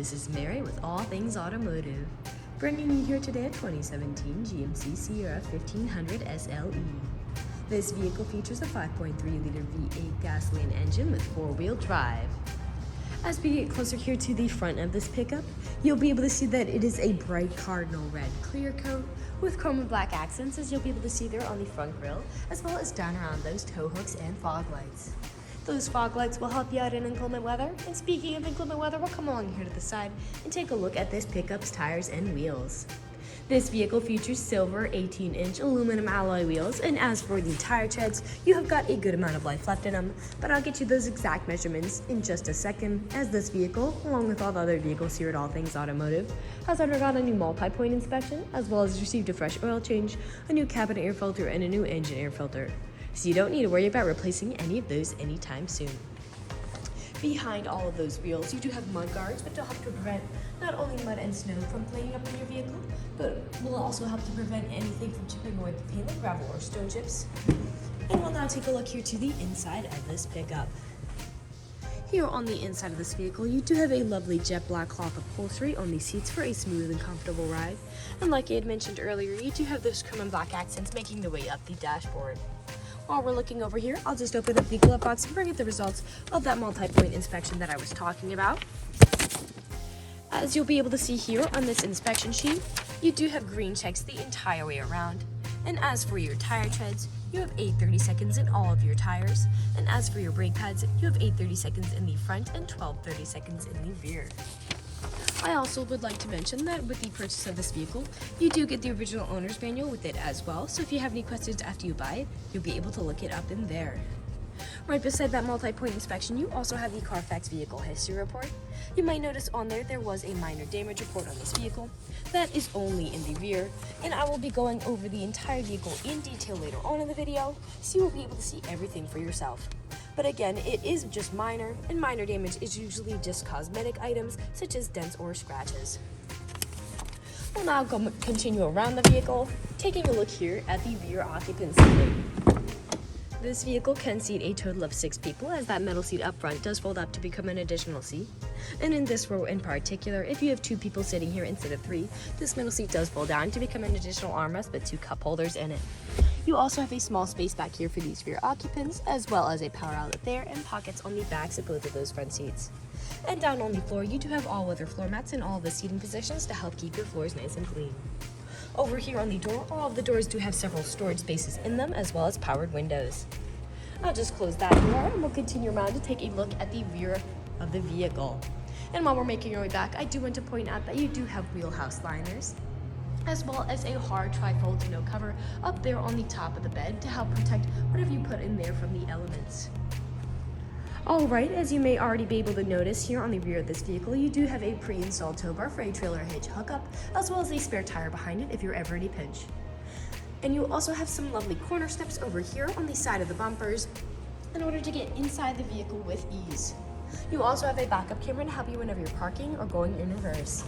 This is Mary with All Things Automotive, bringing you here today a 2017 GMC Sierra 1500 SLE. This vehicle features a 5.3-liter V8 gasoline engine with four-wheel drive. As we get closer here to the front of this pickup, you'll be able to see that it is a bright Cardinal Red clear coat with chrome and black accents, as you'll be able to see there on the front grille, as well as down around those tow hooks and fog lights. Those fog lights will help you out in inclement weather. And speaking of inclement weather, we'll come along here to the side and take a look at this pickup's tires and wheels. This vehicle features silver 18-inch aluminum alloy wheels, and as for the tire treads, you have got a good amount of life left in them, but I'll get you those exact measurements in just a second, as this vehicle, along with all the other vehicles here at All Things Automotive, has undergone a new multi-point inspection, as well as received a fresh oil change, a new cabin air filter, and a new engine air filter. So you don't need to worry about replacing any of those anytime soon. Behind all of those wheels, you do have mud guards, which will help to prevent not only mud and snow from playing up in your vehicle, but will also help to prevent anything from chipping away the paint like gravel or stone chips. And we'll now take a look here to the inside of this pickup. Here on the inside of this vehicle, you do have a lovely jet black cloth upholstery on the seats for a smooth and comfortable ride. And like I had mentioned earlier, you do have those chrome and black accents making their way up the dashboard. While we're looking over here, I'll just open up the glove box and bring you the results of that multi-point inspection that I was talking about. As you'll be able to see here on this inspection sheet, you do have green checks the entire way around. And as for your tire treads, you have 8/30 seconds in all of your tires. And as for your brake pads, you have 8/30 seconds in the front and 12/30 seconds in the rear. I also would like to mention that with the purchase of this vehicle, you do get the original owner's manual with it as well, so if you have any questions after you buy it, you'll be able to look it up in there. Right beside that multi-point inspection, you also have the Carfax Vehicle History Report. You might notice on there was a minor damage report on this vehicle. That is only in the rear, and I will be going over the entire vehicle in detail later on in the video, so you will be able to see everything for yourself. But again, it is just minor, and minor damage is usually just cosmetic items such as dents or scratches. We'll now continue around the vehicle, taking a look here at the rear occupant seating. This vehicle can seat a total of 6 people, as that metal seat up front does fold up to become an additional seat. And in this row in particular, if you have 2 people sitting here instead of 3, this middle seat does fold down to become an additional armrest with 2 cup holders in it. You also have a small space back here for these rear occupants, as well as a power outlet there and pockets on the backs of both of those front seats. And down on the floor, you do have all-weather floor mats in all of the seating positions to help keep your floors nice and clean. Over here on the door, all of the doors do have several storage spaces in them, as well as powered windows. I'll just close that door and we'll continue around to take a look at the rear of the vehicle. And while we're making our way back, I do want to point out that you do have wheelhouse liners, as well as a hard trifold tonneau cover up there on the top of the bed to help protect whatever you put in there from the elements. Alright, as you may already be able to notice here on the rear of this vehicle, you do have a pre-installed tow bar for a trailer hitch hookup, as well as a spare tire behind it if you're ever in a pinch. And you also have some lovely corner steps over here on the side of the bumpers in order to get inside the vehicle with ease. You also have a backup camera to help you whenever you're parking or going in reverse.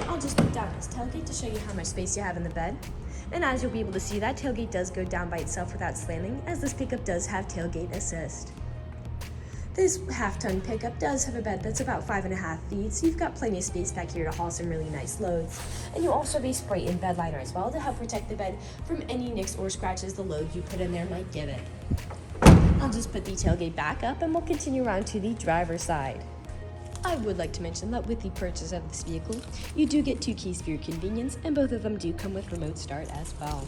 I'll just put down this tailgate to show you how much space you have in the bed. And as you'll be able to see, that tailgate does go down by itself without slamming, as this pickup does have tailgate assist. This half-ton pickup does have a bed that's about 5.5 feet, so you've got plenty of space back here to haul some really nice loads. And you also have a spray-in bed liner as well to help protect the bed from any nicks or scratches the load you put in there might give it. I'll just put the tailgate back up and we'll continue around to the driver's side. I would like to mention that with the purchase of this vehicle, you do get 2 keys for your convenience, and both of them do come with remote start as well.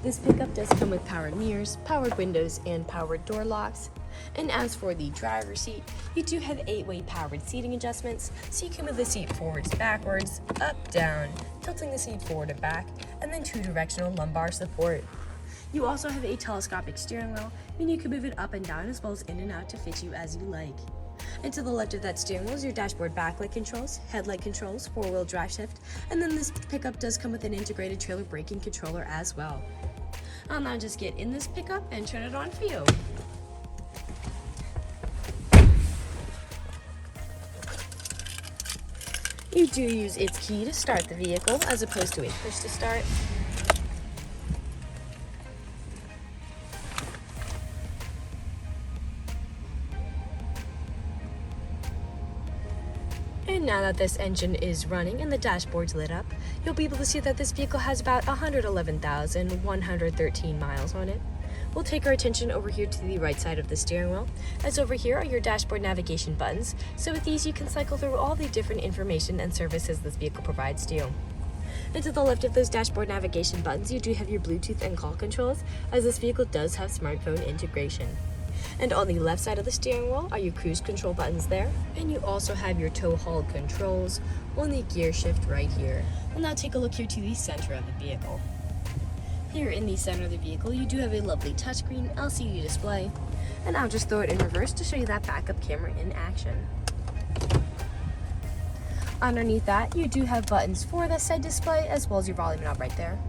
This pickup does come with powered mirrors, powered windows, and powered door locks. And as for the driver's seat, you do have 8-way powered seating adjustments, so you can move the seat forwards, backwards, up, down, tilting the seat forward and back, and then 2-directional lumbar support. You also have a telescopic steering wheel, meaning you can move it up and down as well as in and out to fit you as you like. And to the left of that steering wheel is your dashboard backlight controls, headlight controls, 4-wheel drive shift, and then this pickup does come with an integrated trailer braking controller as well. I'll now just get in this pickup and turn it on for you. You do use its key to start the vehicle as opposed to a push to start. And now that this engine is running and the dashboard's lit up, you'll be able to see that this vehicle has about 111,113 miles on it. We'll take our attention over here to the right side of the steering wheel, as over here are your dashboard navigation buttons, so with these you can cycle through all the different information and services this vehicle provides to you. And to the left of those dashboard navigation buttons, you do have your Bluetooth and call controls, as this vehicle does have smartphone integration. And on the left side of the steering wheel are your cruise control buttons there, and you also have your tow haul controls on the gear shift right here. We'll now take a look here to the center of the vehicle. Here in the center of the vehicle, you do have a lovely touchscreen LCD display, and I'll just throw it in reverse to show you that backup camera in action. Underneath that, you do have buttons for the said display as well as your volume knob right there.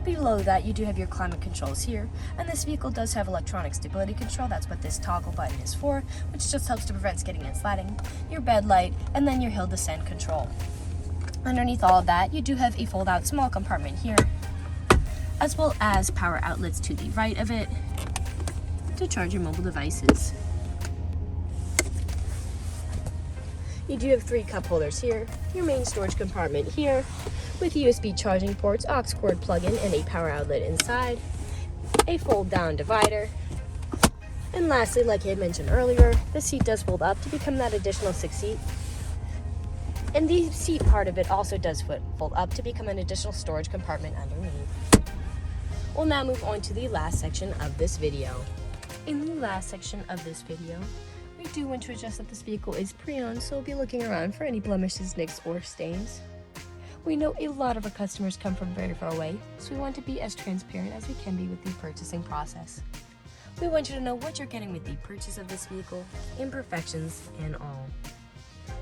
Below that, you do have your climate controls here, and this vehicle does have electronic stability control. That's what this toggle button is for, which just helps to prevent skidding and sliding, your bed light, and then your hill descent control. Underneath all of that, you do have a fold-out small compartment here, as well as power outlets to the right of it to charge your mobile devices. You do have 3 cup holders here, your main storage compartment here, with USB charging ports, aux cord plug-in, and a power outlet inside, a fold-down divider, and lastly, like I had mentioned earlier, the seat does fold up to become that additional 6th seat, and the seat part of it also does fold up to become an additional storage compartment underneath. We'll now move on to the last section of this video. In the last section of this video, we do want to address that this vehicle is pre-owned, so we'll be looking around for any blemishes, nicks, or stains. We know a lot of our customers come from very far away, so we want to be as transparent as we can be with the purchasing process. We want you to know what you're getting with the purchase of this vehicle, imperfections and all.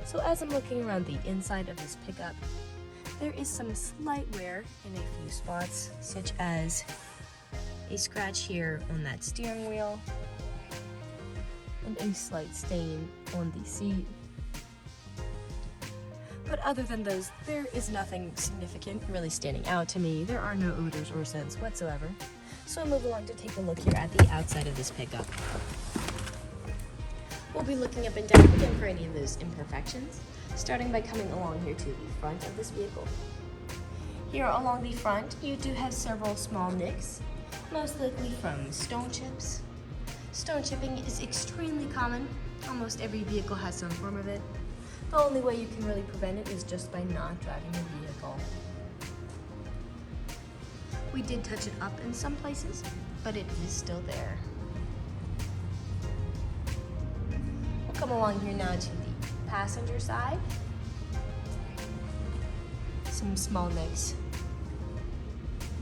So as I'm looking around the inside of this pickup, there is some slight wear in a few spots, such as a scratch here on that steering wheel, and a slight stain on the seat. But other than those, there is nothing significant really standing out to me. There are no odors or scents whatsoever. So I'll move along to take a look here at the outside of this pickup. We'll be looking up and down again for any of those imperfections, starting by coming along here to the front of this vehicle. Here along the front, you do have several small nicks, most likely from stone chips. Stone chipping is extremely common. Almost every vehicle has some form of it. The only way you can really prevent it is just by not driving your vehicle. We did touch it up in some places, but it is still there. We'll come along here now to the passenger side. Some small nicks,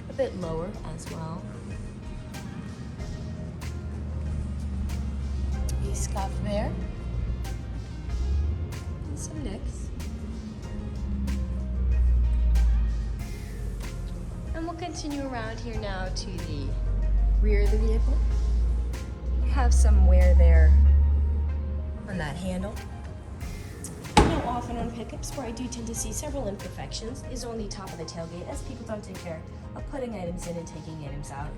a bit lower as well. A scuff there, and some nicks. And we'll continue around here now to the rear of the vehicle. You have some wear there on that handle. Now often on pickups where I do tend to see several imperfections is on the top of the tailgate, as people don't take care of putting items in and taking items out.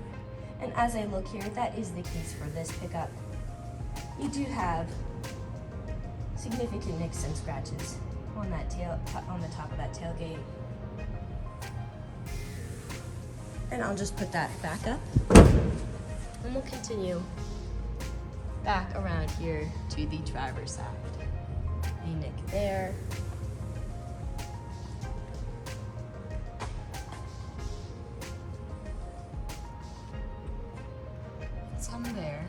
And as I look here, that is the case for this pickup. You do have significant nicks and scratches on that on the top of that tailgate. And I'll just put that back up. And we'll continue back around here to the driver's side. A nick there. Some there.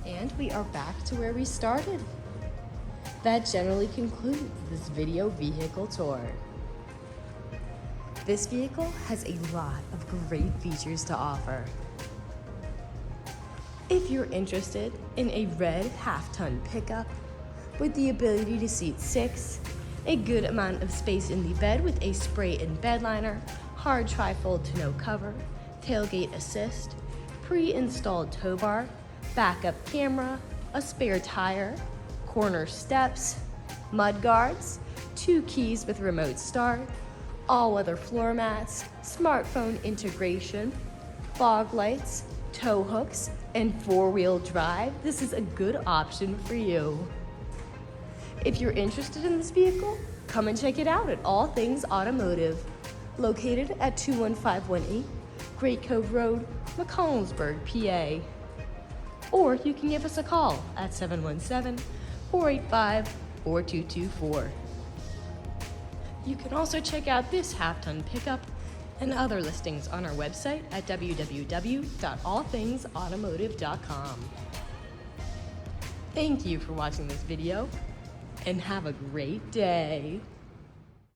And we are back to where we started. That generally concludes this video vehicle tour. This vehicle has a lot of great features to offer. If you're interested in a red half-ton pickup with the ability to seat 6, a good amount of space in the bed with a spray-in bed liner, hard tri-fold to no cover, tailgate assist, pre-installed tow bar, backup camera, a spare tire, corner steps, mud guards, 2 keys with remote start, all-weather floor mats, smartphone integration, fog lights, tow hooks, and 4-wheel drive, this is a good option for you. If you're interested in this vehicle, come and check it out at All Things Automotive, located at 21518 Great Cove Road, McCollumsburg, PA. Or you can give us a call at 717-485-4224. You can also check out this half-ton pickup and other listings on our website at www.allthingsautomotive.com. Thank you for watching this video, and have a great day.